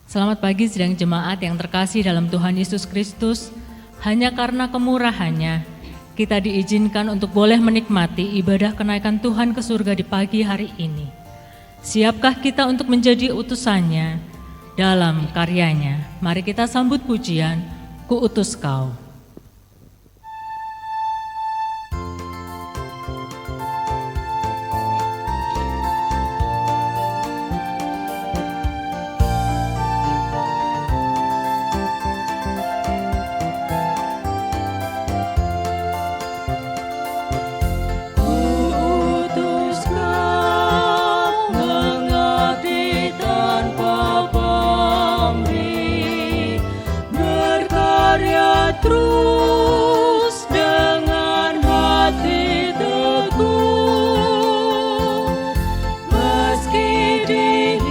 Selamat pagi sidang jemaat yang terkasih dalam Tuhan Yesus Kristus. Hanya karena kemurahannya, kita diizinkan untuk boleh menikmati ibadah kenaikan Tuhan ke surga di pagi hari ini. Siapkah kita untuk menjadi utusannya dalam karyanya? Mari kita sambut pujian, Ku Utus Kau. Terus dengan hati teguh, meski dihina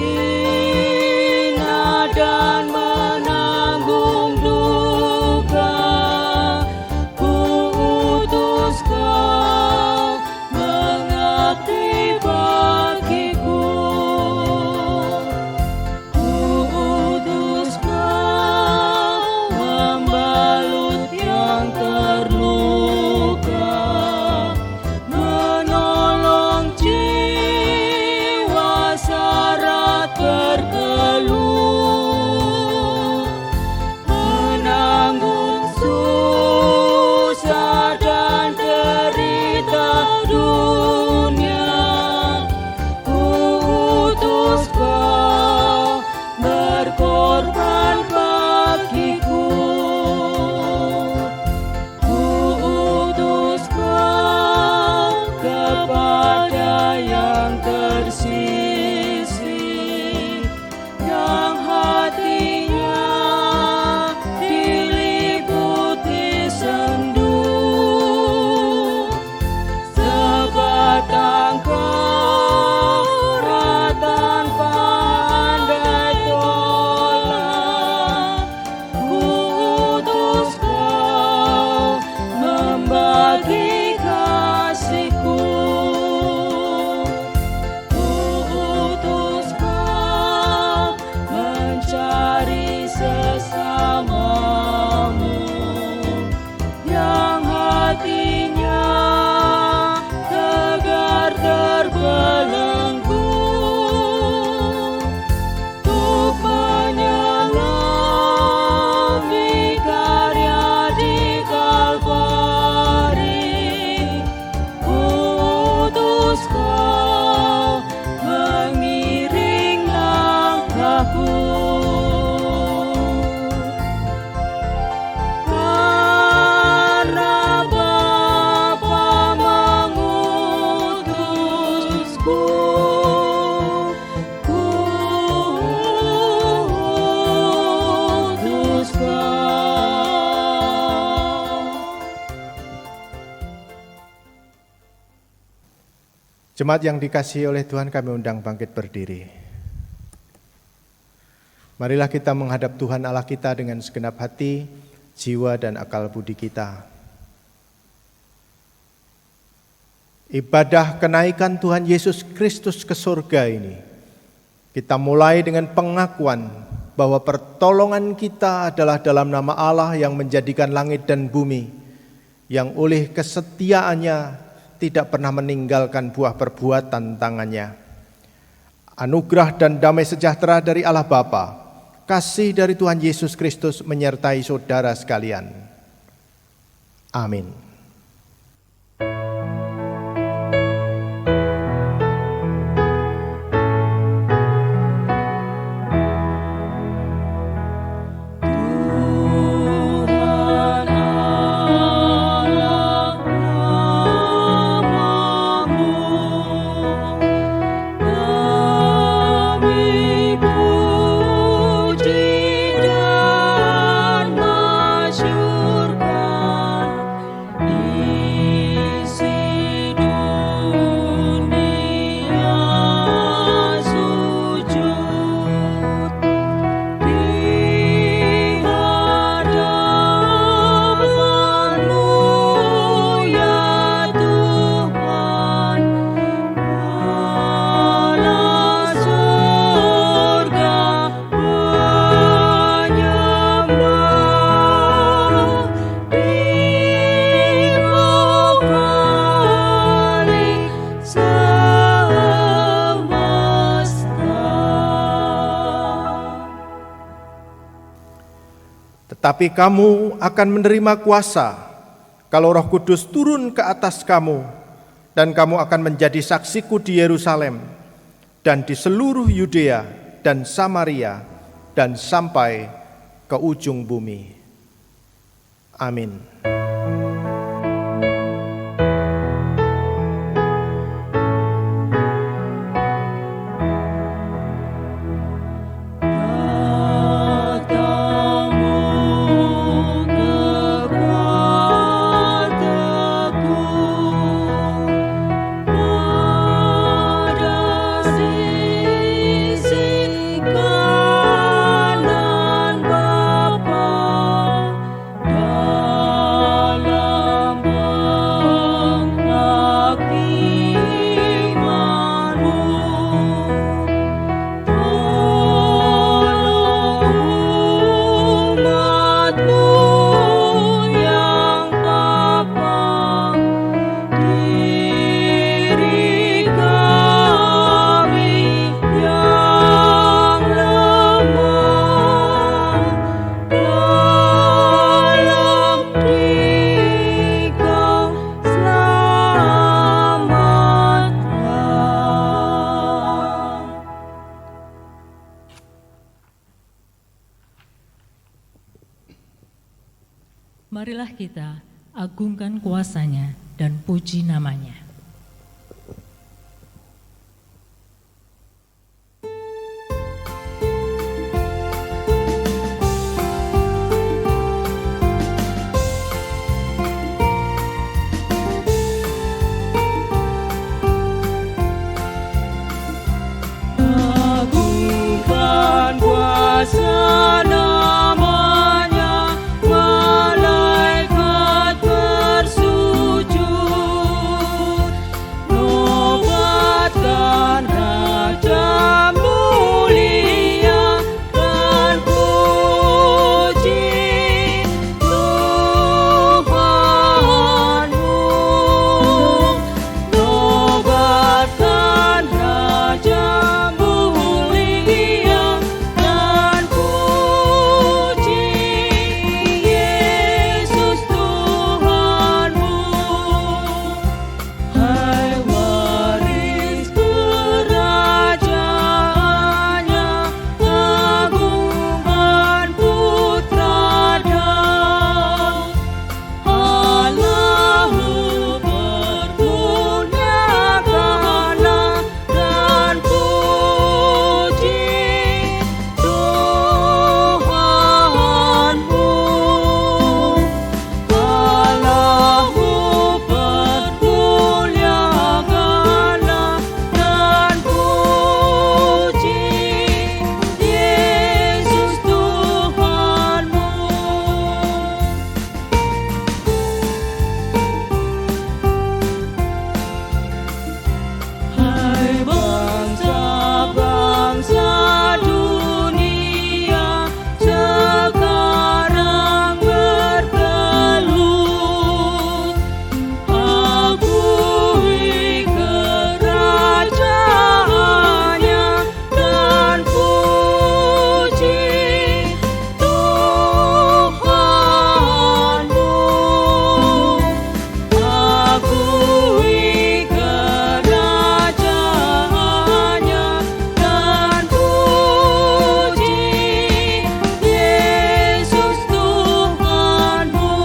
dan menanggung duka, Ku utus Kau mengabdi bagiku. Ku utus Kau membalut yang terluka, menolong jiwa syarat berkeluh, menanggung susah dan derita dunia. Ku utus Kau berkorban bagiku. Kepada yang tersisih, yang hatinya diliputi sendu, sebatang kara tanpa andai tolak. Ku utus Kau membagi kasih-Ku. Sesamamu yang hatinya tegar terbelenggu, untuk menyelami karya di Kalvari. Ku utus Kau mengiring langkahku. Jemaat yang dikasihi oleh Tuhan, kami undang bangkit berdiri. Marilah kita menghadap Tuhan Allah kita dengan segenap hati, jiwa dan akal budi kita. Ibadah kenaikan Tuhan Yesus Kristus ke surga ini, kita mulai dengan pengakuan bahwa pertolongan kita adalah dalam nama Allah yang menjadikan langit dan bumi, yang oleh kesetiaannya tidak pernah meninggalkan buah perbuatan tangannya. Anugerah dan damai sejahtera dari Allah Bapa, kasih dari Tuhan Yesus Kristus menyertai saudara sekalian. Amin. Masyurkan Tetapi kamu akan menerima kuasa kalau Roh Kudus turun ke atas kamu, dan kamu akan menjadi saksiku di Yerusalem dan di seluruh Yudea dan Samaria dan sampai ke ujung bumi. Amin. Marilah kita agungkan kuasa-Nya dan puji nama-Nya. Agungkan kuasa nama-Nya, malaikat bersujud, nobatkan Raja mulia dan puji Tuhanmu. Nobatkan Raja mulia dan puji Yesus Tuhanmu. Hai waris kerajaannya, agungkan Putra Daud. Allahmu bermunyakanlah dan puji Tuhanmu. Allahmu bermunyakanlah dan puji Yesus Tuhanmu. Hai bangsa-bangsa dunia, sekarang bergelut, akui kerajaannya dan puji Tuhanmu. Akui kerajaannya dan puji Yesus Tuhanmu.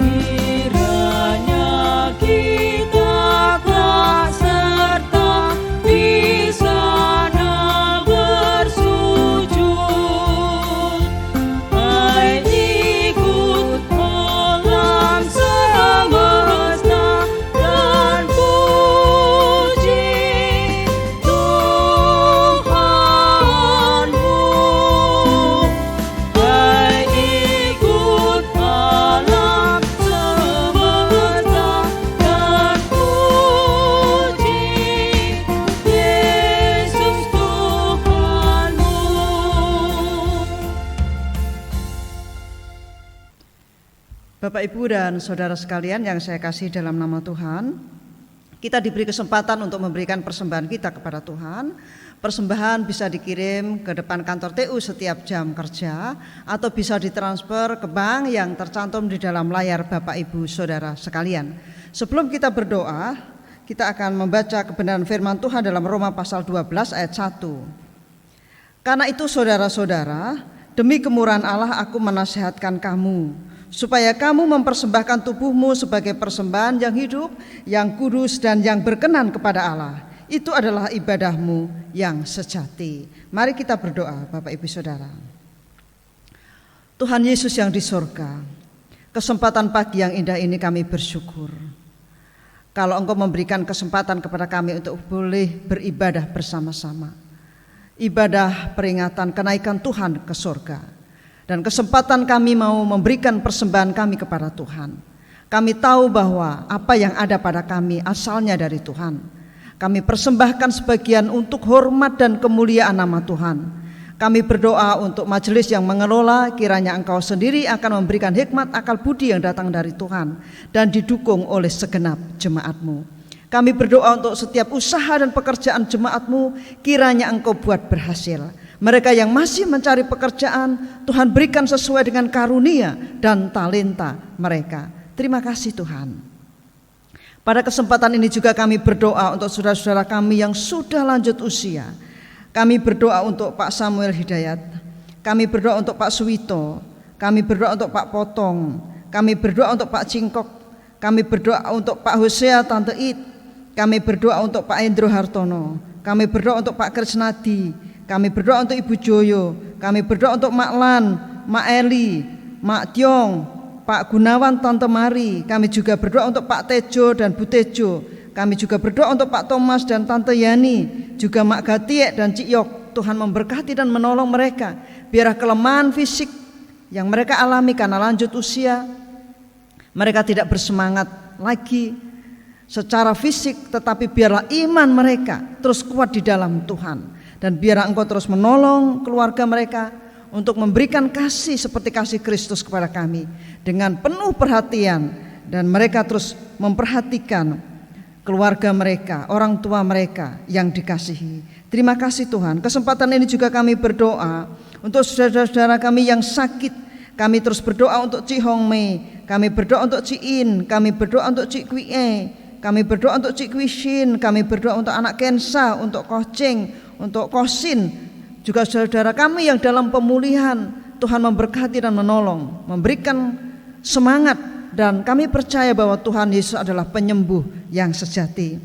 Kiranya kita kelak serta di sana bersujud, hai ikut alam semesta dan puji Tuhanmu. Hai ikut alam semesta dan puji Yesus Tuhanmu. Bapak, Ibu, dan saudara sekalian yang saya kasih dalam nama Tuhan, kita diberi kesempatan untuk memberikan persembahan kita kepada Tuhan. Persembahan bisa dikirim ke depan kantor TU setiap jam kerja atau bisa ditransfer ke bank yang tercantum di dalam layar Bapak Ibu Saudara sekalian. Sebelum kita berdoa, kita akan membaca kebenaran firman Tuhan dalam Roma pasal 12 ayat 1. Karena itu saudara-saudara, demi kemurahan Allah aku menasihatkan kamu, supaya kamu mempersembahkan tubuhmu sebagai persembahan yang hidup, yang kudus dan yang berkenan kepada Allah. Itu adalah ibadahmu yang sejati. Mari kita berdoa, Bapak Ibu Saudara. Tuhan Yesus yang di surga, kesempatan pagi yang indah ini kami bersyukur. Kalau Engkau memberikan kesempatan kepada kami untuk boleh beribadah bersama-sama. Ibadah peringatan kenaikan Tuhan ke surga. Dan kesempatan kami mau memberikan persembahan kami kepada Tuhan. Kami tahu bahwa apa yang ada pada kami asalnya dari Tuhan. Kami persembahkan sebagian untuk hormat dan kemuliaan nama Tuhan. Kami berdoa untuk majelis yang mengelola, kiranya Engkau sendiri akan memberikan hikmat akal budi yang datang dari Tuhan dan didukung oleh segenap jemaat-Mu. Kami berdoa untuk setiap usaha dan pekerjaan jemaat-Mu, kiranya Engkau buat berhasil. Mereka yang masih mencari pekerjaan, Tuhan berikan sesuai dengan karunia dan talenta mereka. Terima kasih Tuhan. Pada kesempatan ini juga kami berdoa untuk saudara-saudara kami yang sudah lanjut usia. Kami berdoa untuk Pak Samuel Hidayat. Kami berdoa untuk Pak Suwito. Kami berdoa untuk Pak Potong. Kami berdoa untuk Pak Cingkok. Kami berdoa untuk Pak Hosea Tante It. Kami berdoa untuk Pak Endro Hartono. Kami berdoa untuk Pak Krisnadi. Kami berdoa untuk Ibu Joyo. Kami berdoa untuk Mak Lan, Mak Eli, Mak Tiong, Pak Gunawan, Tante Mari. Kami juga berdoa untuk Pak Tejo dan Bu Tejo. Kami juga berdoa untuk Pak Thomas dan Tante Yani, juga Mak Gatiek dan Cik Yok. Tuhan memberkati dan menolong mereka. Biarlah kelemahan fisik yang mereka alami karena lanjut usia, mereka tidak bersemangat lagi secara fisik, tetapi biarlah iman mereka terus kuat di dalam Tuhan. Dan biarlah Engkau terus menolong keluarga mereka untuk memberikan kasih seperti kasih Kristus kepada kami dengan penuh perhatian, dan mereka terus memperhatikan keluarga mereka, orang tua mereka yang dikasihi. Terima kasih Tuhan. Kesempatan ini juga kami berdoa untuk saudara-saudara kami yang sakit. Kami terus berdoa untuk Cik Hong Mei, kami berdoa untuk Cik In, kami berdoa untuk Cik Kwi E, kami berdoa untuk Cik Kwi Shin, kami berdoa untuk anak Kensa, untuk Koh Cheng, untuk Koh Sin. Juga saudara kami yang dalam pemulihan, Tuhan memberkati dan menolong, memberikan semangat, dan kami percaya bahwa Tuhan Yesus adalah penyembuh yang sejati.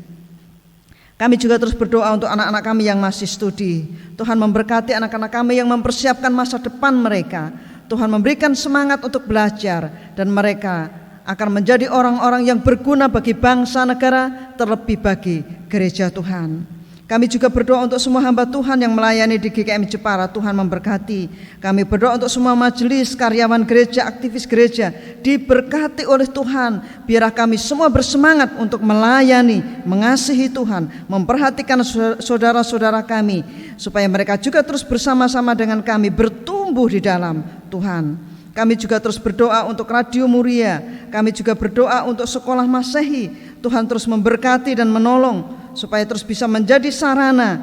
Kami juga terus berdoa untuk anak-anak kami yang masih studi. Tuhan memberkati anak-anak kami yang mempersiapkan masa depan mereka. Tuhan memberikan semangat untuk belajar, dan mereka akan menjadi orang-orang yang berguna bagi bangsa negara, terlebih bagi gereja Tuhan. Kami juga berdoa untuk semua hamba Tuhan yang melayani di GKM Jepara. Tuhan memberkati. Kami berdoa untuk semua majelis, karyawan gereja, aktivis gereja, diberkati oleh Tuhan. Biarlah kami semua bersemangat untuk melayani, mengasihi Tuhan, memperhatikan saudara-saudara kami, supaya mereka juga terus bersama-sama dengan kami bertumbuh di dalam Tuhan. Kami juga terus berdoa untuk Radio Muria. Kami juga berdoa untuk sekolah Masehi. Tuhan terus memberkati dan menolong, supaya terus bisa menjadi sarana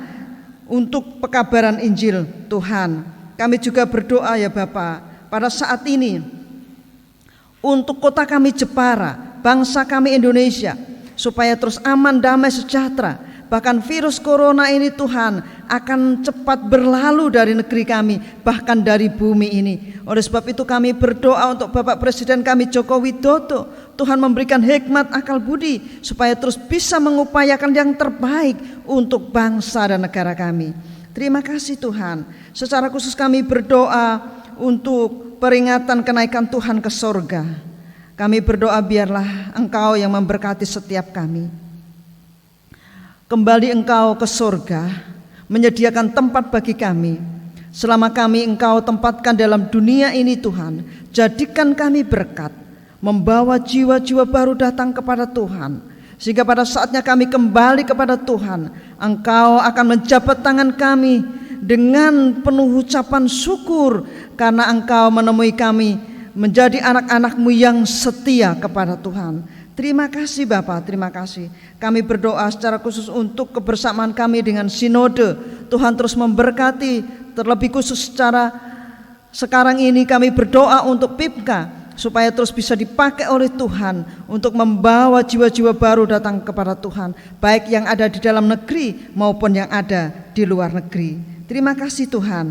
untuk pekabaran Injil Tuhan. Kami juga berdoa ya Bapak, pada saat ini untuk kota kami Jepara, bangsa kami Indonesia, supaya terus aman, damai, sejahtera. Bahkan virus corona ini Tuhan akan cepat berlalu dari negeri kami, bahkan dari bumi ini. Oleh sebab itu kami berdoa untuk Bapak Presiden kami Joko Widodo. Tuhan memberikan hikmat akal budi supaya terus bisa mengupayakan yang terbaik untuk bangsa dan negara kami. Terima kasih Tuhan. Secara khusus kami berdoa untuk peringatan kenaikan Tuhan ke surga. Kami berdoa biarlah Engkau yang memberkati setiap kami. Kembali Engkau ke surga, menyediakan tempat bagi kami. Selama kami Engkau tempatkan dalam dunia ini Tuhan, jadikan kami berkat, membawa jiwa-jiwa baru datang kepada Tuhan, sehingga pada saatnya kami kembali kepada Tuhan, Engkau akan menjabat tangan kami dengan penuh ucapan syukur, karena Engkau menemui kami menjadi anak-anak-Mu yang setia kepada Tuhan. Terima kasih Bapak, terima kasih. Kami berdoa secara khusus untuk kebersamaan kami dengan sinode. Tuhan terus memberkati, terlebih khusus secara sekarang ini kami berdoa untuk PIPKA supaya terus bisa dipakai oleh Tuhan untuk membawa jiwa-jiwa baru datang kepada Tuhan, baik yang ada di dalam negeri maupun yang ada di luar negeri. Terima kasih Tuhan.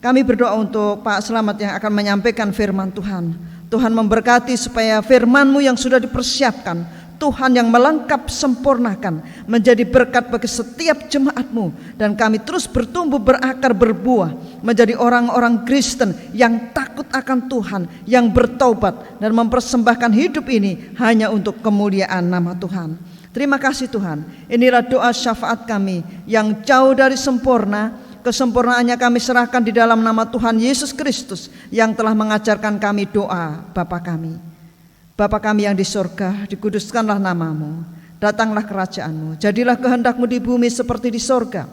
Kami berdoa untuk Pak Selamat yang akan menyampaikan firman Tuhan. Tuhan memberkati supaya firman-Mu yang sudah dipersiapkan, Tuhan yang melengkap sempurnakan, menjadi berkat bagi setiap jemaat-Mu, dan kami terus bertumbuh, berakar, berbuah, menjadi orang-orang Kristen yang takut akan Tuhan, yang bertaubat dan mempersembahkan hidup ini hanya untuk kemuliaan nama Tuhan. Terima kasih Tuhan. Inilah doa syafaat kami yang jauh dari sempurna. Kesempurnaannya kami serahkan di dalam nama Tuhan Yesus Kristus yang telah mengajarkan kami doa Bapa kami. Bapa kami yang di surga, dikuduskanlah nama-Mu, datanglah kerajaan-Mu, jadilah kehendak-Mu di bumi seperti di surga.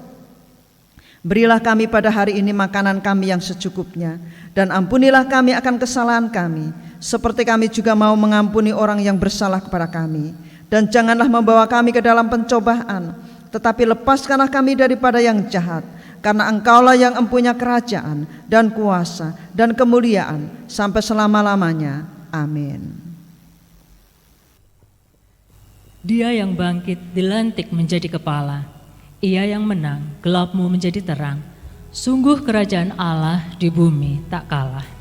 Berilah kami pada hari ini makanan kami yang secukupnya, dan ampunilah kami akan kesalahan kami, seperti kami juga mau mengampuni orang yang bersalah kepada kami. Dan janganlah membawa kami ke dalam pencobaan, tetapi lepaskanlah kami daripada yang jahat. Karena Engkaulah yang empunya kerajaan dan kuasa dan kemuliaan sampai selama-lamanya. Amin. Dia yang bangkit dilantik menjadi kepala. Ia yang menang, gelapmu menjadi terang. Sungguh kerajaan Allah di bumi tak kalah.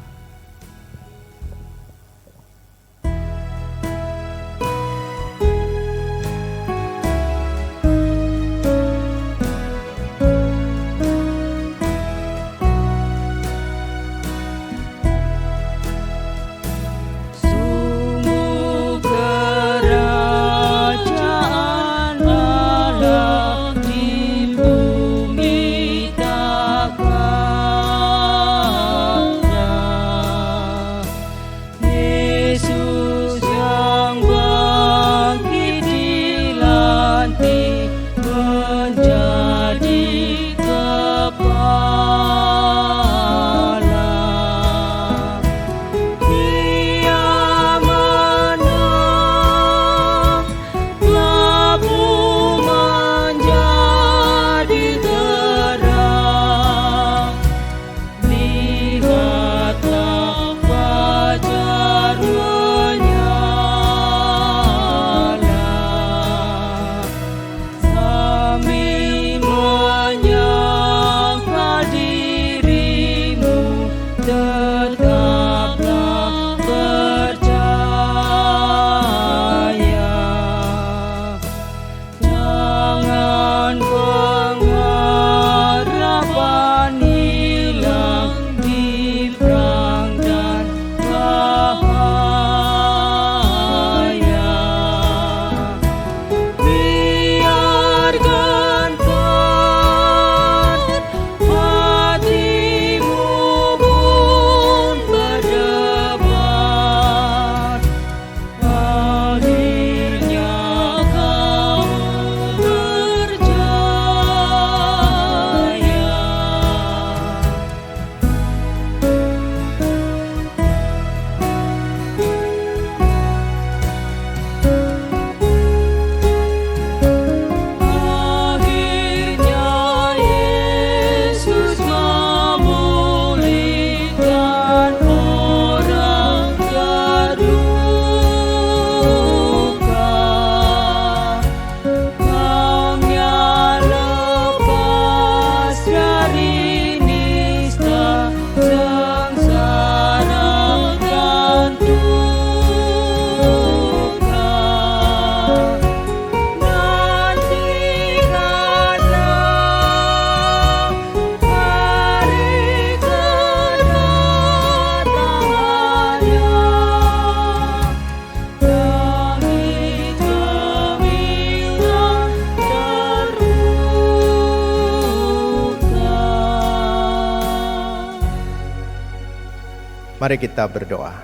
Mari kita berdoa.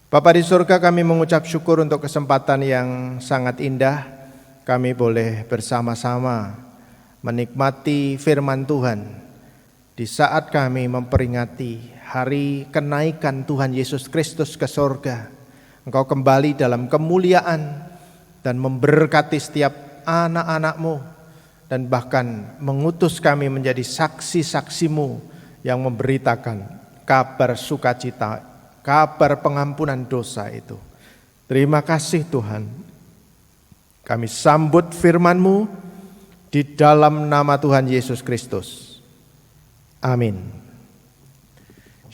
Bapa di surga, kami mengucap syukur untuk kesempatan yang sangat indah. Kami boleh bersama-sama menikmati firman Tuhan di saat kami memperingati hari kenaikan Tuhan Yesus Kristus ke surga. Engkau kembali dalam kemuliaan dan memberkati setiap anak-anak-Mu, dan bahkan mengutus kami menjadi saksi-saksi-Mu yang memberitakan kabar sukacita, kabar pengampunan dosa itu. Terima kasih Tuhan. Kami sambut firman-Mu di dalam nama Tuhan Yesus Kristus. Amin.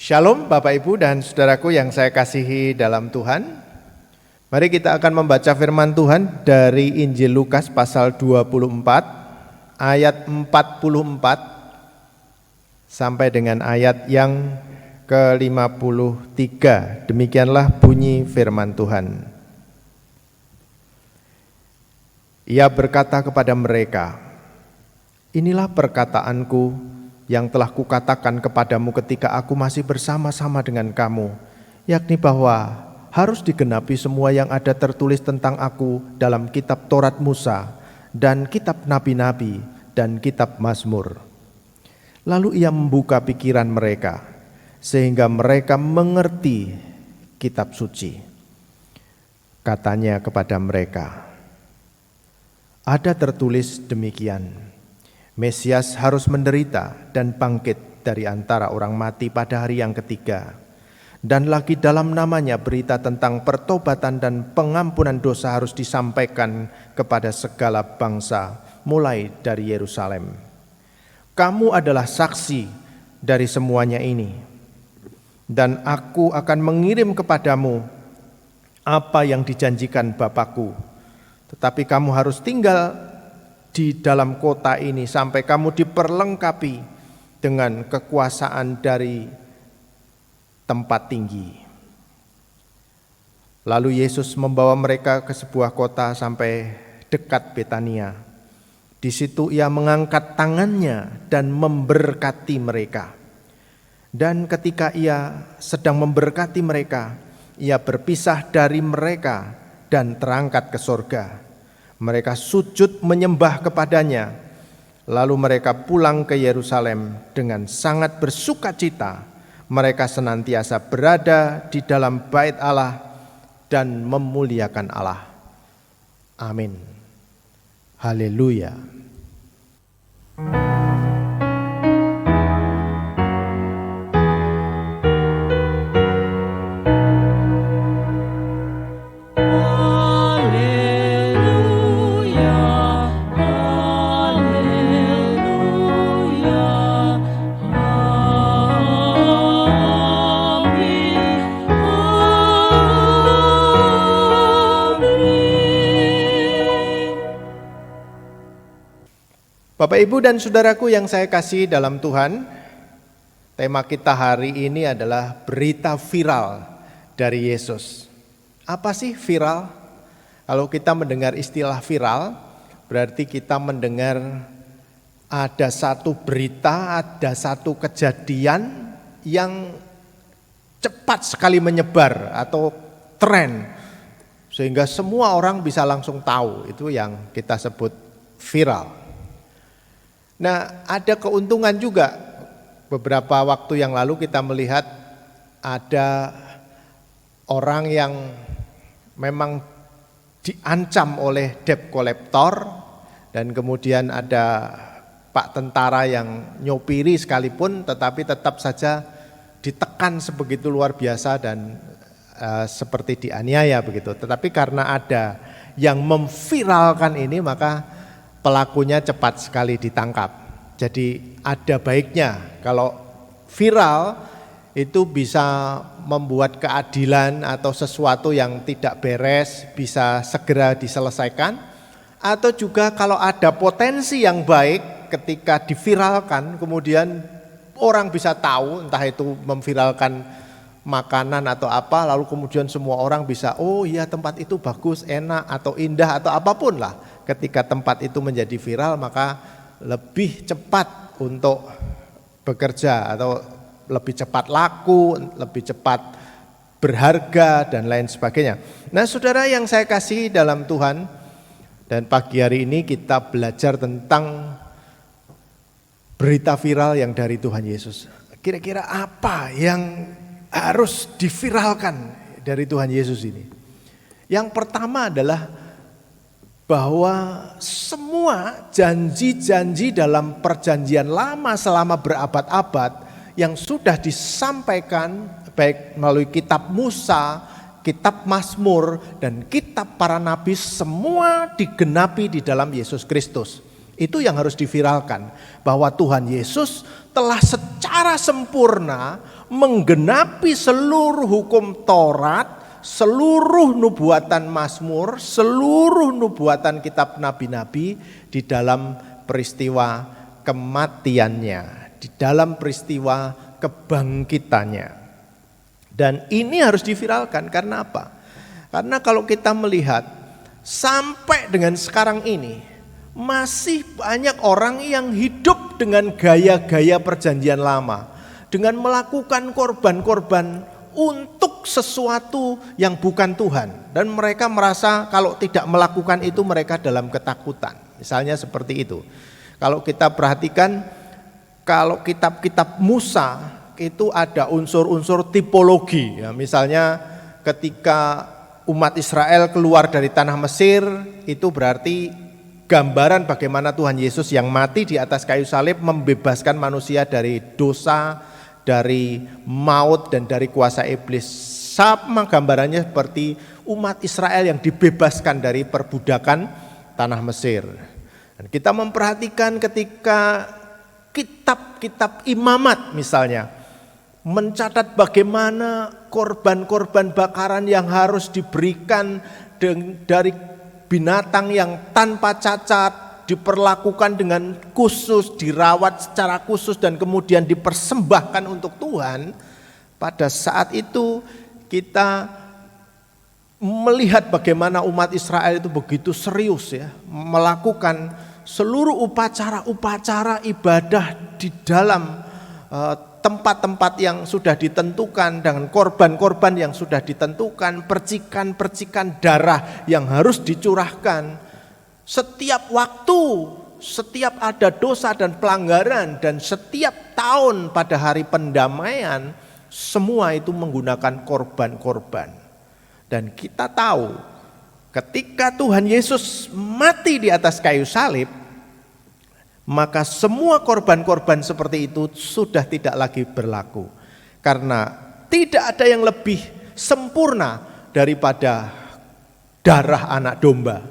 Shalom Bapak Ibu dan saudaraku yang saya kasihi dalam Tuhan. Mari kita akan membaca firman Tuhan dari Injil Lukas pasal 24 ayat 44 sampai dengan ayat yang ke-53. Demikianlah bunyi firman Tuhan. Ia berkata kepada mereka, "Inilah perkataanku yang telah kukatakan kepadamu ketika aku masih bersama-sama dengan kamu, yakni bahwa harus digenapi semua yang ada tertulis tentang aku dalam kitab Taurat Musa dan kitab nabi-nabi dan kitab Mazmur." Lalu ia membuka pikiran mereka sehingga mereka mengerti kitab suci. Katanya kepada mereka, "Ada tertulis demikian, Mesias harus menderita dan bangkit dari antara orang mati pada hari yang ketiga. Dan lagi dalam namanya berita tentang pertobatan dan pengampunan dosa harus disampaikan kepada segala bangsa, mulai dari Yerusalem. Kamu adalah saksi dari semuanya ini. Dan aku akan mengirim kepadamu apa yang dijanjikan Bapakku. Tetapi kamu harus tinggal di dalam kota ini sampai kamu diperlengkapi dengan kekuasaan dari tempat tinggi." Lalu Yesus membawa mereka ke sebuah kota sampai dekat Betania. Di situ ia mengangkat tangannya dan memberkati mereka. Dan ketika ia sedang memberkati mereka, ia berpisah dari mereka dan terangkat ke sorga. Mereka sujud menyembah kepadanya, lalu mereka pulang ke Yerusalem dengan sangat bersukacita. Mereka senantiasa berada di dalam bait Allah dan memuliakan Allah. Amin. Haleluya. Bapak, Ibu, dan saudaraku yang saya kasih dalam Tuhan, tema kita hari ini adalah berita viral dari Yesus. Apa sih viral? Kalau kita mendengar istilah viral, berarti kita mendengar ada satu berita, ada satu kejadian yang cepat sekali menyebar atau tren, sehingga semua orang bisa langsung tahu. Itu yang kita sebut viral. Nah, ada keuntungan juga. Beberapa waktu yang lalu kita melihat ada orang yang memang diancam oleh debt collector, dan kemudian ada Pak tentara yang nyopiri sekalipun tetapi tetap saja ditekan sebegitu luar biasa dan seperti dianiaya begitu. Tetapi karena ada yang memviralkan ini, maka pelakunya cepat sekali ditangkap. Jadi ada baiknya kalau viral itu bisa membuat keadilan atau sesuatu yang tidak beres bisa segera diselesaikan, atau juga kalau ada potensi yang baik ketika diviralkan kemudian orang bisa tahu, entah itu memviralkan makanan atau apa, lalu kemudian semua orang bisa, oh iya tempat itu bagus, enak atau indah atau apapun lah. Ketika tempat itu menjadi viral, maka lebih cepat untuk bekerja atau lebih cepat laku, lebih cepat berharga dan lain sebagainya. Nah, saudara yang saya kasih dalam Tuhan, dan pagi hari ini kita belajar tentang berita viral yang dari Tuhan Yesus. Kira-kira apa yang harus diviralkan dari Tuhan Yesus ini? Yang pertama adalah bahwa semua janji-janji dalam perjanjian lama selama berabad-abad yang sudah disampaikan baik melalui kitab Musa, kitab Mazmur, dan kitab para nabi semua digenapi di dalam Yesus Kristus. Itu yang harus diviralkan, bahwa Tuhan Yesus telah secara sempurna menggenapi seluruh hukum Taurat, seluruh nubuatan Mazmur, seluruh nubuatan kitab nabi-nabi di dalam peristiwa kematiannya, di dalam peristiwa kebangkitannya. Dan ini harus diviralkan karena apa? Karena kalau kita melihat sampai dengan sekarang ini masih banyak orang yang hidup dengan gaya-gaya perjanjian lama, dengan melakukan korban-korban untuk sesuatu yang bukan Tuhan, dan mereka merasa kalau tidak melakukan itu mereka dalam ketakutan. Misalnya seperti itu. Kalau kita perhatikan, kalau kitab-kitab Musa itu ada unsur-unsur tipologi ya. Misalnya ketika umat Israel keluar dari tanah Mesir, itu berarti gambaran bagaimana Tuhan Yesus yang mati di atas kayu salib membebaskan manusia dari dosa, dari maut, dan dari kuasa iblis. Sama gambarannya seperti umat Israel yang dibebaskan dari perbudakan tanah Mesir. Dan kita memperhatikan ketika kitab-kitab imamat misalnya mencatat bagaimana korban-korban bakaran yang harus diberikan dari binatang yang tanpa cacat, diperlakukan dengan khusus, dirawat secara khusus, dan kemudian dipersembahkan untuk Tuhan. Pada saat itu kita melihat bagaimana umat Israel itu begitu serius ya, melakukan seluruh upacara-upacara ibadah di dalam tempat-tempat yang sudah ditentukan, dengan korban-korban yang sudah ditentukan, percikan-percikan darah yang harus dicurahkan. Setiap waktu, setiap ada dosa dan pelanggaran, dan setiap tahun pada hari pendamaian, semua itu menggunakan korban-korban. Dan kita tahu ketika Tuhan Yesus mati di atas kayu salib, maka semua korban-korban seperti itu sudah tidak lagi berlaku. Karena tidak ada yang lebih sempurna daripada darah anak domba.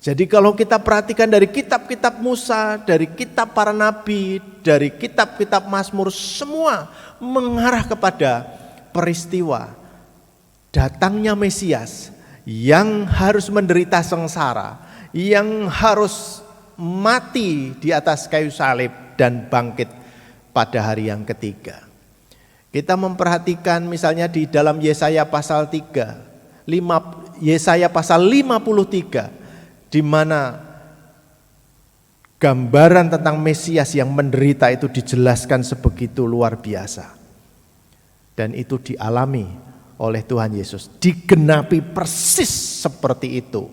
Jadi kalau kita perhatikan dari kitab-kitab Musa, dari kitab para nabi, dari kitab-kitab Mazmur, semua mengarah kepada peristiwa datangnya Mesias yang harus menderita sengsara, yang harus mati di atas kayu salib dan bangkit pada hari yang ketiga. Kita memperhatikan misalnya di dalam Yesaya pasal 3, Yesaya pasal 53, di mana gambaran tentang Mesias yang menderita itu dijelaskan sebegitu luar biasa. Dan itu dialami oleh Tuhan Yesus, digenapi persis seperti itu.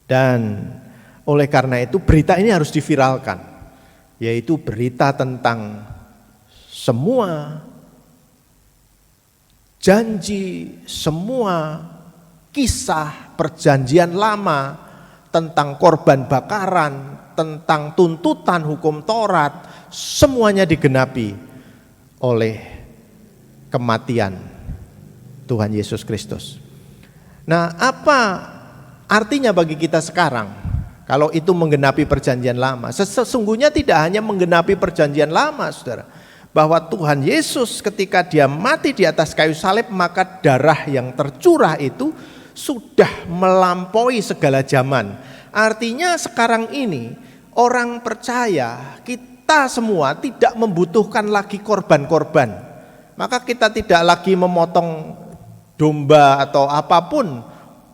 Dan oleh karena itu berita ini harus diviralkan, yaitu berita tentang semua janji, semua kisah perjanjian lama tentang korban bakaran, tentang tuntutan hukum Taurat, semuanya digenapi oleh kematian Tuhan Yesus Kristus. Nah, apa artinya bagi kita sekarang kalau itu menggenapi perjanjian lama? Sesungguhnya tidak hanya menggenapi perjanjian lama, saudara, bahwa Tuhan Yesus ketika dia mati di atas kayu salib, maka darah yang tercurah itu sudah melampaui segala zaman. Artinya sekarang ini orang percaya, kita semua tidak membutuhkan lagi korban-korban. Maka kita tidak lagi memotong domba atau apapun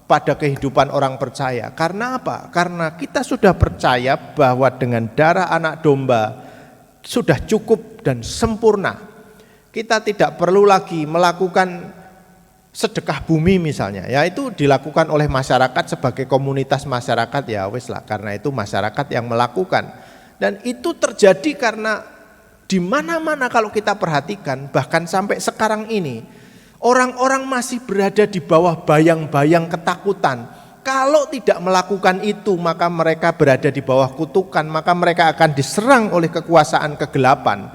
pada kehidupan orang percaya. Karena apa? Karena kita sudah percaya bahwa dengan darah anak domba sudah cukup dan sempurna. Kita tidak perlu lagi melakukan sedekah bumi misalnya, ya itu dilakukan oleh masyarakat sebagai komunitas masyarakat, ya wes lah, karena itu masyarakat yang melakukan. Dan itu terjadi karena di mana-mana kalau kita perhatikan, bahkan sampai sekarang ini Orang-orang masih berada di bawah bayang-bayang ketakutan. Kalau tidak melakukan itu, maka mereka berada di bawah kutukan, maka mereka akan diserang oleh kekuasaan kegelapan.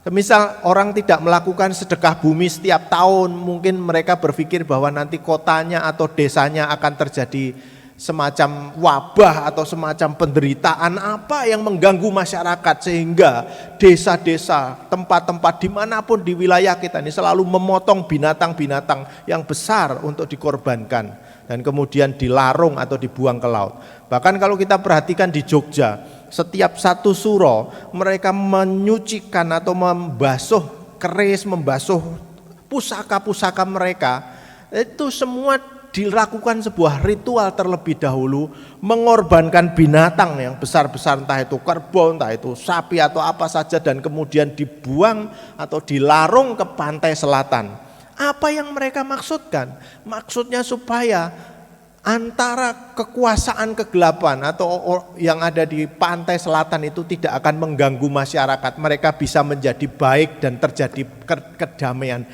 Misal orang tidak melakukan sedekah bumi setiap tahun, mungkin mereka berpikir bahwa nanti kotanya atau desanya akan terjadi semacam wabah atau semacam penderitaan apa yang mengganggu masyarakat, sehingga desa-desa, tempat-tempat dimanapun di wilayah kita ini selalu memotong binatang-binatang yang besar untuk dikorbankan dan kemudian dilarung atau dibuang ke laut. Bahkan kalau kita perhatikan di Jogja, setiap satu suro mereka menyucikan atau membasuh keris, membasuh pusaka-pusaka mereka, itu semua dilakukan sebuah ritual terlebih dahulu, mengorbankan binatang yang besar-besar, entah itu kerbau, entah itu sapi atau apa saja, dan kemudian dibuang atau dilarung ke pantai selatan. Apa yang mereka maksudkan? Maksudnya supaya antara kekuasaan kegelapan atau yang ada di pantai selatan itu tidak akan mengganggu masyarakat. Mereka bisa menjadi baik dan terjadi kedamaian.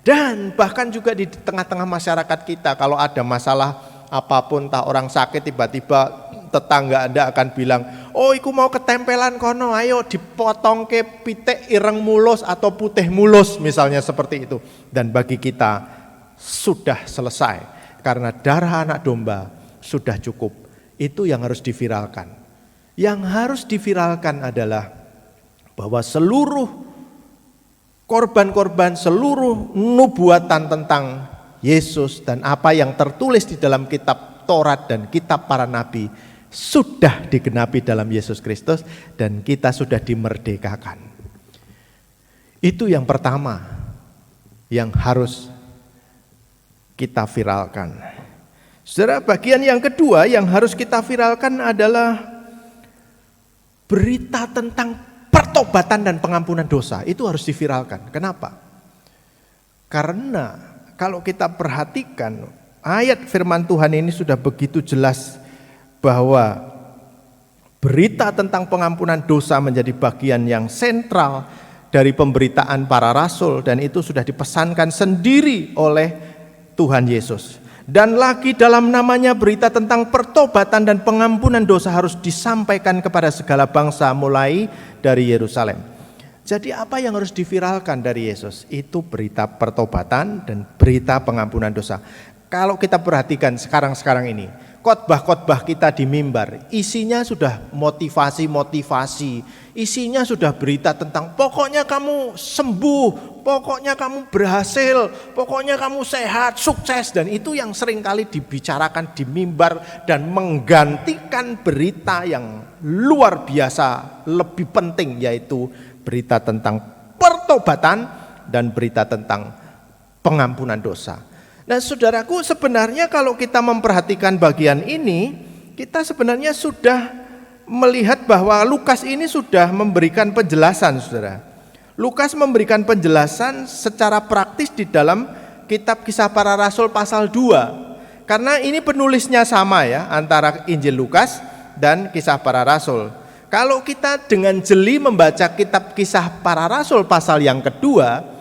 Dan bahkan juga di tengah-tengah masyarakat kita, kalau ada masalah apapun, entah orang sakit, tiba-tiba tetangga Anda akan bilang, oh iku mau ketempelan kono, ayo dipotong ke pitik ireng mulus atau putih mulus, misalnya seperti itu. Dan bagi kita sudah selesai, karena darah anak domba sudah cukup. Itu yang harus diviralkan. Yang harus diviralkan adalah bahwa seluruh korban-korban, seluruh nubuatan tentang Yesus dan apa yang tertulis di dalam kitab Taurat dan kitab para nabi sudah digenapi dalam Yesus Kristus, dan kita sudah dimerdekakan. Itu yang pertama yang harus kita viralkan. Saudara, bagian yang kedua yang harus kita viralkan adalah berita tentang pertobatan dan pengampunan dosa. Itu harus diviralkan. Kenapa? Karena kalau kita perhatikan ayat firman Tuhan ini sudah begitu jelas bahwa berita tentang pengampunan dosa menjadi bagian yang sentral dari pemberitaan para rasul, dan itu sudah dipesankan sendiri oleh Tuhan Yesus. Dan lagi dalam namanya berita tentang pertobatan dan pengampunan dosa harus disampaikan kepada segala bangsa mulai dari Yerusalem. Jadi apa yang harus diviralkan dari Yesus? Itu berita pertobatan dan berita pengampunan dosa. Kalau kita perhatikan sekarang ini, khotbah-khotbah kita di mimbar, isinya sudah motivasi-motivasi, isinya sudah berita tentang pokoknya kamu sembuh, pokoknya kamu berhasil, pokoknya kamu sehat, sukses. Dan itu yang seringkali dibicarakan di mimbar dan menggantikan berita yang luar biasa, lebih penting, yaitu berita tentang pertobatan dan berita tentang pengampunan dosa. Nah saudaraku, sebenarnya kalau kita memperhatikan bagian ini, kita sebenarnya sudah melihat bahwa Lukas ini sudah memberikan penjelasan, saudara. Lukas memberikan penjelasan secara praktis di dalam kitab Kisah Para Rasul pasal 2. Karena ini penulisnya sama ya, antara Injil Lukas dan Kisah Para Rasul. Kalau kita dengan jeli membaca kitab Kisah Para Rasul pasal yang kedua,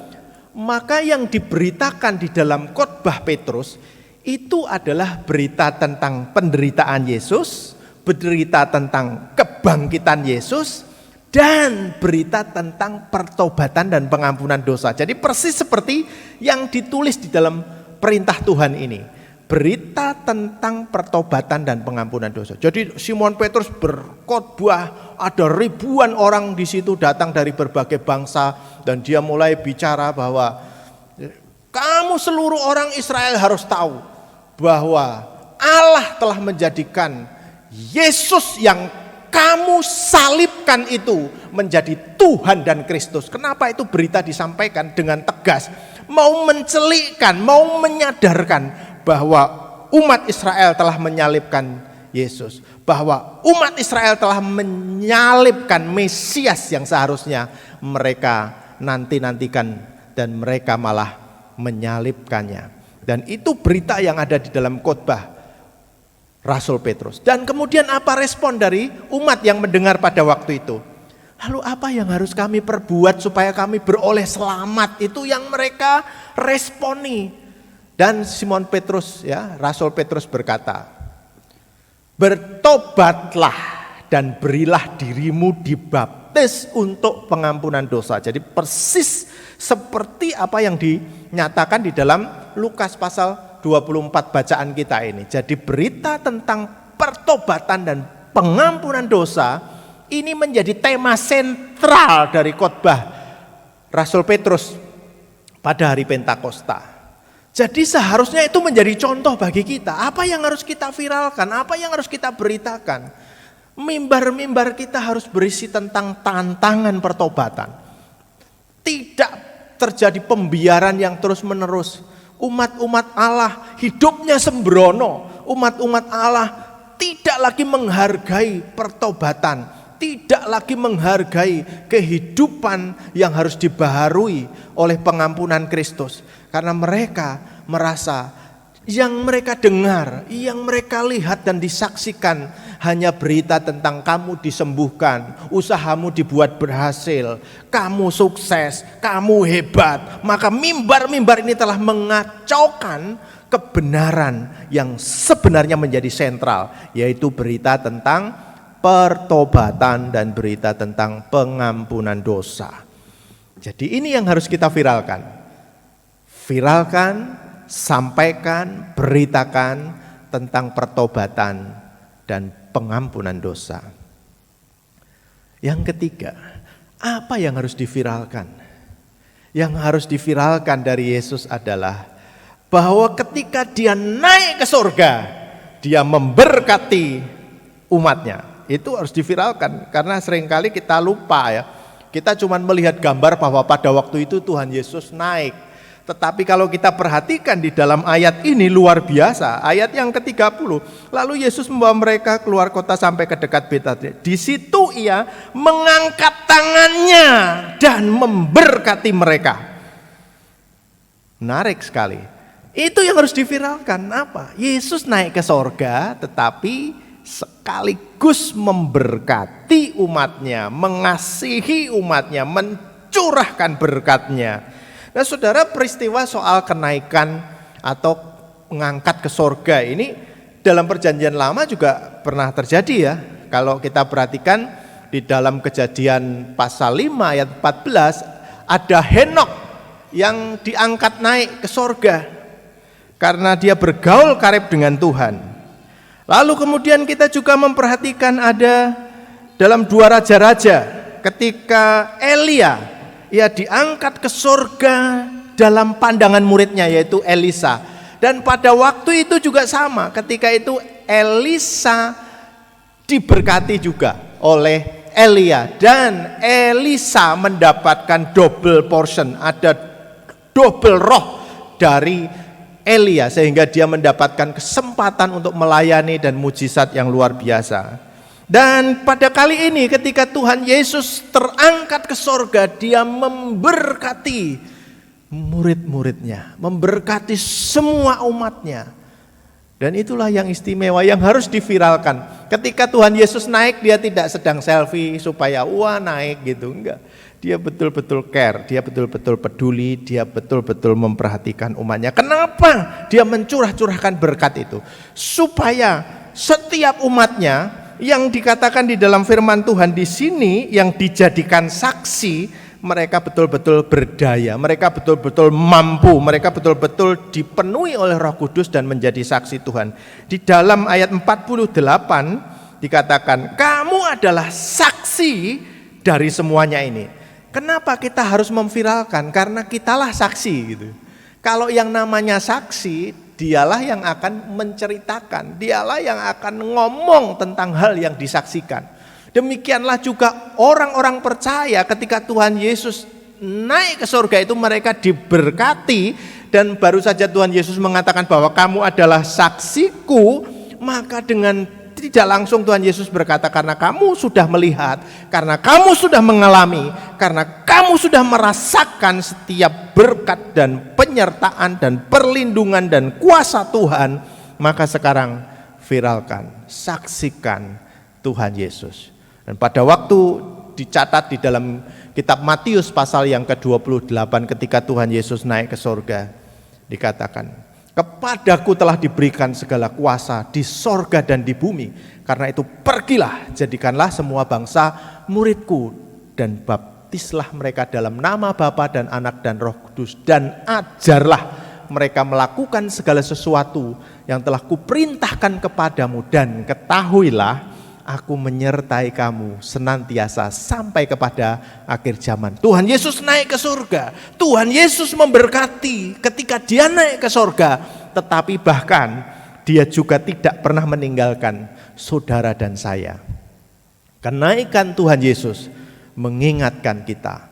maka yang diberitakan di dalam khotbah Petrus itu adalah berita tentang penderitaan Yesus, berita tentang kebangkitan Yesus, dan berita tentang pertobatan dan pengampunan dosa. Jadi persis seperti yang ditulis di dalam perintah Tuhan ini. Berita tentang pertobatan dan pengampunan dosa. Jadi Simon Petrus berkhotbah, ada ribuan orang di situ datang dari berbagai bangsa, dan dia mulai bicara bahwa kamu seluruh orang Israel harus tahu bahwa Allah telah menjadikan Yesus yang kamu salibkan itu menjadi Tuhan dan Kristus. Kenapa itu berita disampaikan dengan tegas? Mau mencelikkan, mau menyadarkan bahwa umat Israel telah menyalibkan Yesus, bahwa umat Israel telah menyalibkan Mesias yang seharusnya mereka nanti-nantikan, dan mereka malah menyalibkannya. Dan itu berita yang ada di dalam khotbah Rasul Petrus. Dan kemudian apa respon dari umat yang mendengar pada waktu itu? Lalu apa yang harus kami perbuat supaya kami beroleh selamat? Itu yang mereka responi. Dan Simon Petrus, ya, Rasul Petrus berkata, bertobatlah dan berilah dirimu dibaptis untuk pengampunan dosa. Jadi persis seperti apa yang dinyatakan di dalam Lukas pasal 24 bacaan kita ini. Jadi berita tentang pertobatan dan pengampunan dosa ini menjadi tema sentral dari khotbah Rasul Petrus pada hari Pentakosta. Jadi seharusnya itu menjadi contoh bagi kita. Apa yang harus kita viralkan, apa yang harus kita beritakan. Mimbar-mimbar kita harus berisi tentang tantangan pertobatan. Tidak terjadi pembiaran yang terus-menerus. Umat-umat Allah hidupnya sembrono. Umat-umat Allah tidak lagi menghargai pertobatan, tidak lagi menghargai kehidupan yang harus dibaharui oleh pengampunan Kristus. Karena mereka merasa yang mereka dengar, yang mereka lihat dan disaksikan hanya berita tentang kamu disembuhkan, usahamu dibuat berhasil, kamu sukses, kamu hebat. Maka mimbar-mimbar ini telah mengacaukan kebenaran yang sebenarnya menjadi sentral, yaitu berita tentang pertobatan dan berita tentang pengampunan dosa. Jadi ini yang harus kita viralkan. Viralkan, sampaikan, beritakan tentang pertobatan dan pengampunan dosa. Yang ketiga, apa yang harus diviralkan? Yang harus diviralkan dari Yesus adalah bahwa ketika dia naik ke surga, dia memberkati umatnya. Itu harus diviralkan karena seringkali kita lupa ya. Kita cuma melihat gambar bahwa pada waktu itu Tuhan Yesus naik. Tetapi kalau kita perhatikan di dalam ayat ini luar biasa. Ayat yang ke-30. Lalu Yesus membawa mereka keluar kota sampai ke dekat Betania. Di situ ia mengangkat tangannya dan memberkati mereka. Menarik sekali. Itu yang harus diviralkan. Apa? Yesus naik ke sorga tetapi sekaligus memberkati umatnya, mengasihi umatnya, mencurahkan berkatnya. Nah saudara, peristiwa soal kenaikan atau mengangkat ke sorga ini dalam perjanjian lama juga pernah terjadi ya. Kalau kita perhatikan di dalam Kejadian pasal 5 ayat 14 ada Henok yang diangkat naik ke sorga karena dia bergaul karib dengan Tuhan. Lalu kemudian kita juga memperhatikan ada dalam 2 Raja-Raja ketika Elia ia diangkat ke surga dalam pandangan muridnya yaitu Elisa. Dan pada waktu itu juga sama, ketika itu Elisa diberkati juga oleh Elia. Dan Elisa mendapatkan double portion, ada double roh dari Elia. Sehingga dia mendapatkan kesempatan untuk melayani dan mujizat yang luar biasa. Dan pada kali ini ketika Tuhan Yesus terangkat ke sorga, dia memberkati murid-muridnya, memberkati semua umatnya. Dan itulah yang istimewa yang harus diviralkan. Ketika Tuhan Yesus naik, dia tidak sedang selfie supaya wah naik gitu, enggak. Dia betul-betul care, dia betul-betul peduli, dia betul-betul memperhatikan umatnya. Kenapa dia mencurah-curahkan berkat itu? Supaya setiap umatnya yang dikatakan di dalam firman Tuhan di sini yang dijadikan saksi, mereka betul-betul berdaya, mereka betul-betul mampu, mereka betul-betul dipenuhi oleh Roh Kudus dan menjadi saksi Tuhan. Di dalam ayat 48 dikatakan, kamu adalah saksi dari semuanya ini. Kenapa kita harus memviralkan? Karena kitalah saksi gitu. Kalau yang namanya saksi, dialah yang akan menceritakan, dialah yang akan ngomong tentang hal yang disaksikan. Demikianlah juga orang-orang percaya ketika Tuhan Yesus naik ke surga itu mereka diberkati. Dan baru saja Tuhan Yesus mengatakan bahwa kamu adalah saksiku, maka dengan tidak langsung Tuhan Yesus berkata, karena kamu sudah melihat, karena kamu sudah mengalami, karena kamu sudah merasakan setiap berkat dan penyertaan dan perlindungan dan kuasa Tuhan, maka sekarang viralkan, saksikan Tuhan Yesus. Dan pada waktu dicatat di dalam kitab Matius pasal yang ke-28 ketika Tuhan Yesus naik ke surga. Dikatakan, kepadaku telah diberikan segala kuasa di sorga dan di bumi. Karena itu pergilah, jadikanlah semua bangsa muridku dan baptislah mereka dalam nama Bapa dan Anak dan Roh Kudus. Dan ajarlah mereka melakukan segala sesuatu yang telah kuperintahkan kepadamu. Dan ketahuilah, aku menyertai kamu senantiasa sampai kepada akhir zaman. Tuhan Yesus naik ke surga. Tuhan Yesus memberkati ketika dia naik ke surga. Tetapi bahkan dia juga tidak pernah meninggalkan saudara dan saya. Kenaikan Tuhan Yesus mengingatkan kita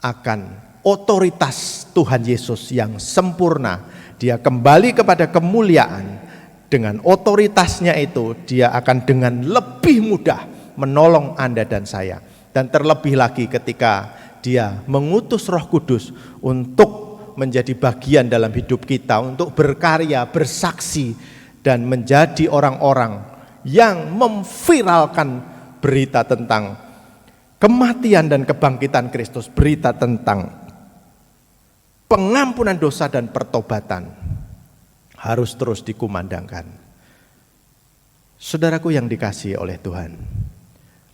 akan otoritas Tuhan Yesus yang sempurna. Dia kembali kepada kemuliaan. Dengan otoritasnya itu dia akan dengan lebih mudah menolong Anda dan saya. Dan terlebih lagi ketika dia mengutus Roh Kudus untuk menjadi bagian dalam hidup kita, untuk berkarya, bersaksi, dan menjadi orang-orang yang memviralkan berita tentang kematian dan kebangkitan Kristus, berita tentang pengampunan dosa dan pertobatan harus terus dikumandangkan. Saudaraku yang dikasihi oleh Tuhan,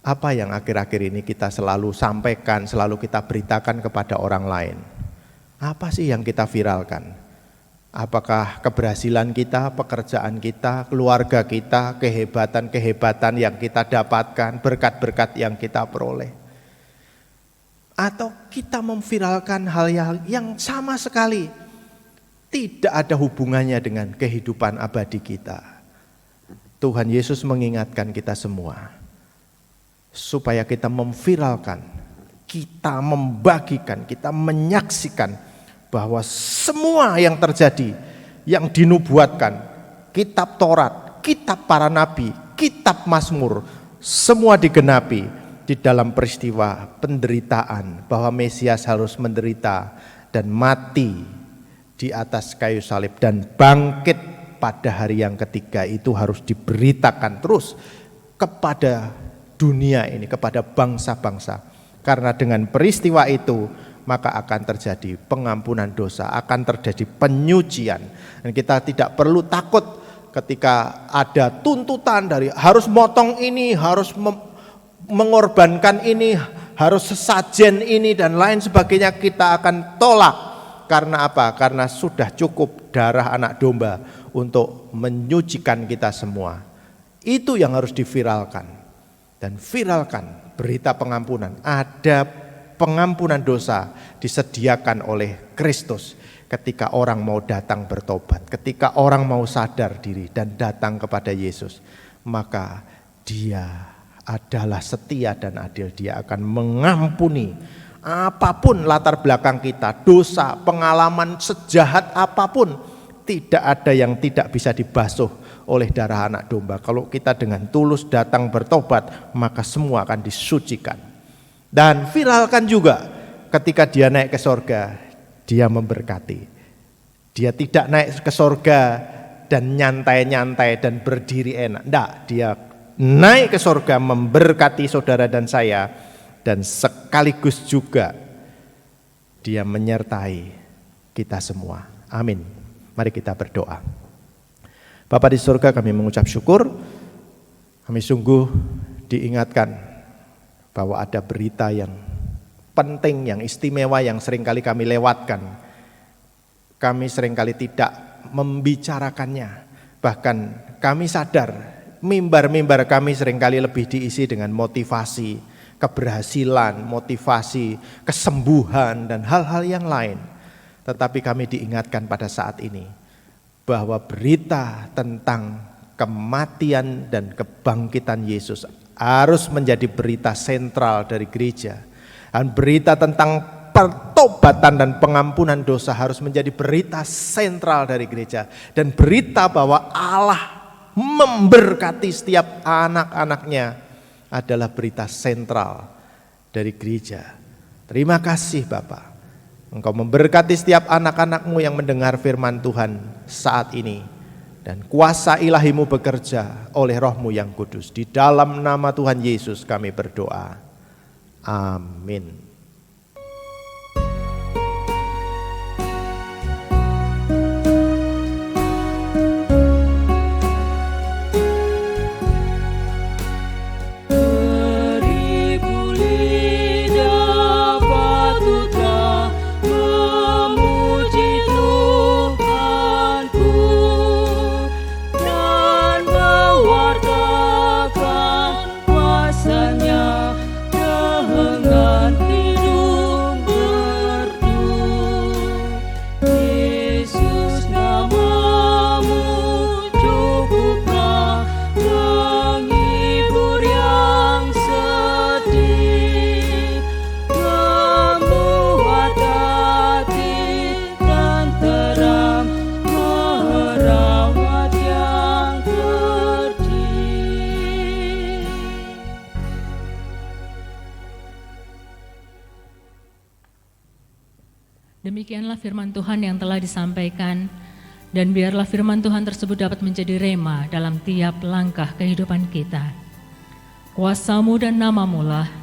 apa yang akhir-akhir ini kita selalu sampaikan, selalu kita beritakan kepada orang lain? Apa sih yang kita viralkan? Apakah keberhasilan kita, pekerjaan kita, keluarga kita, kehebatan-kehebatan yang kita dapatkan, berkat-berkat yang kita peroleh? Atau kita memviralkan hal yang sama sekali tidak ada hubungannya dengan kehidupan abadi kita? Tuhan Yesus mengingatkan kita semua supaya kita memviralkan, kita membagikan, kita menyaksikan bahwa semua yang terjadi, yang dinubuatkan, kitab Taurat, kitab para nabi, kitab Mazmur, semua digenapi di dalam peristiwa penderitaan, bahwa Mesias harus menderita dan mati di atas kayu salib dan bangkit pada hari yang ketiga. Itu harus diberitakan terus kepada dunia ini, kepada bangsa-bangsa. Karena dengan peristiwa itu maka akan terjadi pengampunan dosa, akan terjadi penyucian. Dan kita tidak perlu takut ketika ada tuntutan dari harus motong ini, harus mengorbankan ini, harus sesajen ini dan lain sebagainya. Kita akan tolak. Karena apa? Karena sudah cukup darah anak domba untuk menyucikan kita semua. Itu yang harus diviralkan. Dan viralkan berita pengampunan. Ada pengampunan dosa disediakan oleh Kristus ketika orang mau datang bertobat, ketika orang mau sadar diri dan datang kepada Yesus, maka Dia adalah setia dan adil. Dia akan mengampuni apapun latar belakang kita, dosa, pengalaman sejahat apapun, tidak ada yang tidak bisa dibasuh oleh darah anak domba. Kalau kita dengan tulus datang bertobat, maka semua akan disucikan. Dan viralkan juga ketika Dia naik ke sorga, Dia memberkati. Dia tidak naik ke sorga dan nyantai-nyantai dan berdiri enak. Tidak, Dia naik ke sorga memberkati saudara dan saya, dan sekaligus juga Dia menyertai kita semua. Amin. Mari kita berdoa. Bapa di surga, kami mengucap syukur. Kami sungguh diingatkan bahwa ada berita yang penting, yang istimewa, yang seringkali kami lewatkan. Kami seringkali tidak membicarakannya. Bahkan kami sadar mimbar-mimbar kami seringkali lebih diisi dengan motivasi, keberhasilan, motivasi, kesembuhan, dan hal-hal yang lain. Tetapi kami diingatkan pada saat ini bahwa berita tentang kematian dan kebangkitan Yesus harus menjadi berita sentral dari gereja. Dan berita tentang pertobatan dan pengampunan dosa harus menjadi berita sentral dari gereja. Dan berita bahwa Allah memberkati setiap anak-anaknya adalah berita sentral dari gereja. Terima kasih Bapa. Engkau memberkati setiap anak-anak-Mu yang mendengar firman Tuhan saat ini. Dan kuasa ilahi-Mu bekerja oleh Roh-Mu yang kudus. Di dalam nama Tuhan Yesus kami berdoa. Amin. Demikianlah firman Tuhan yang telah disampaikan, dan biarlah firman Tuhan tersebut dapat menjadi rema dalam tiap langkah kehidupan kita. Kuasa-Mu dan nama-Mu lah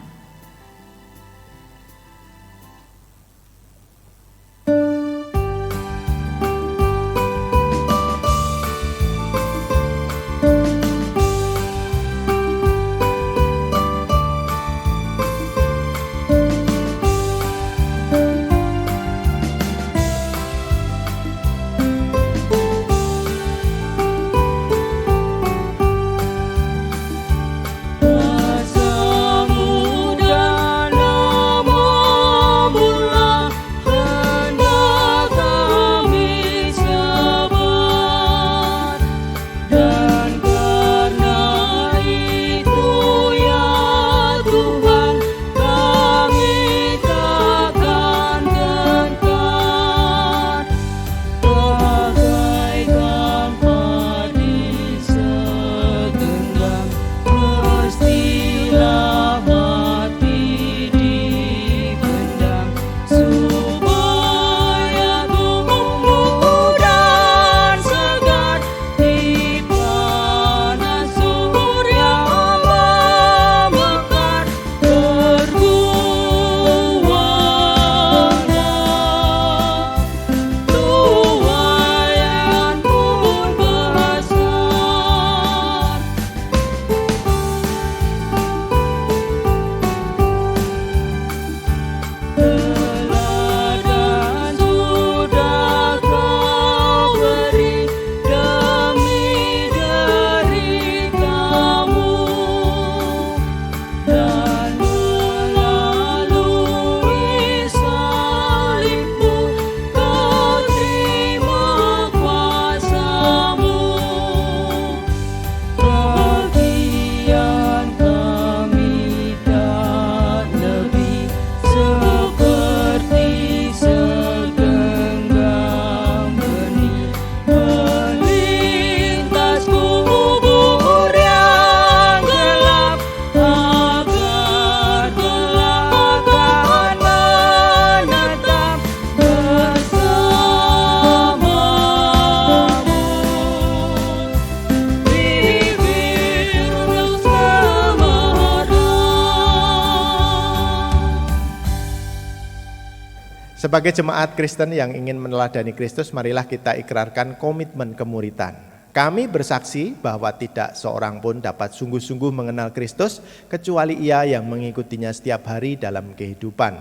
Sebagai jemaat Kristen yang ingin meneladani Kristus, marilah kita ikrarkan komitmen kemuritan. Kami bersaksi bahwa tidak seorang pun dapat sungguh-sungguh mengenal Kristus kecuali ia yang mengikutinya setiap hari dalam kehidupan.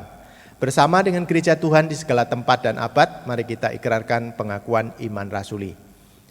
Bersama dengan gereja Tuhan di segala tempat dan abad, mari kita ikrarkan pengakuan iman rasuli.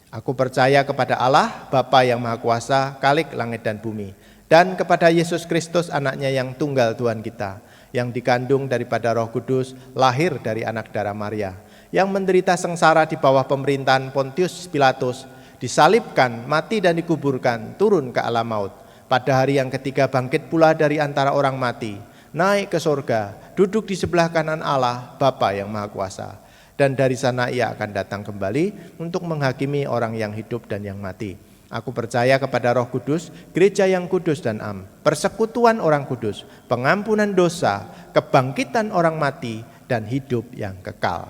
Aku percaya kepada Allah, Bapa yang Maha Kuasa, Khalik langit dan bumi, dan kepada Yesus Kristus, anaknya yang tunggal Tuhan kita, yang dikandung daripada Roh Kudus, lahir dari anak darah Maria, yang menderita sengsara di bawah pemerintahan Pontius Pilatus, disalibkan, mati dan dikuburkan, turun ke alam maut. Pada hari yang ketiga bangkit pula dari antara orang mati, naik ke surga, duduk di sebelah kanan Allah, Bapa yang Maha Kuasa. Dan dari sana ia akan datang kembali untuk menghakimi orang yang hidup dan yang mati. Aku percaya kepada Roh Kudus, gereja yang kudus dan am, persekutuan orang kudus, pengampunan dosa, kebangkitan orang mati, dan hidup yang kekal.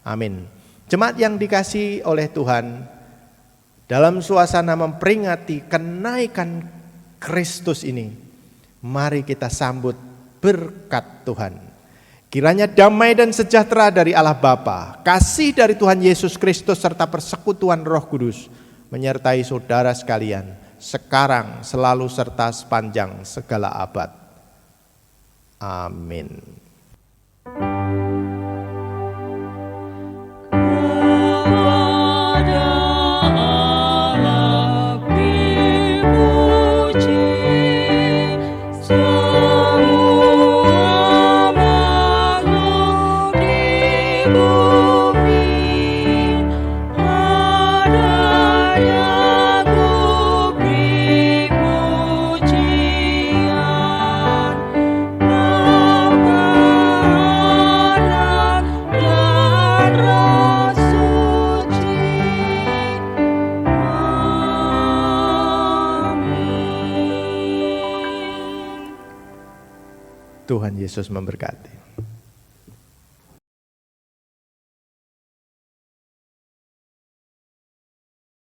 Amin. Jemaat yang dikasihi oleh Tuhan, dalam suasana memperingati kenaikan Kristus ini, mari kita sambut berkat Tuhan. Kiranya damai dan sejahtera dari Allah Bapa, kasih dari Tuhan Yesus Kristus serta persekutuan Roh Kudus menyertai saudara sekalian, sekarang, selalu, serta sepanjang segala abad. Amin. Kepada Allah dipuji, semua makhluk di bumi, padanya ku beri pujian. Bapa, Anak, dan Roh Suci. Amin. Tuhan Yesus memberkati.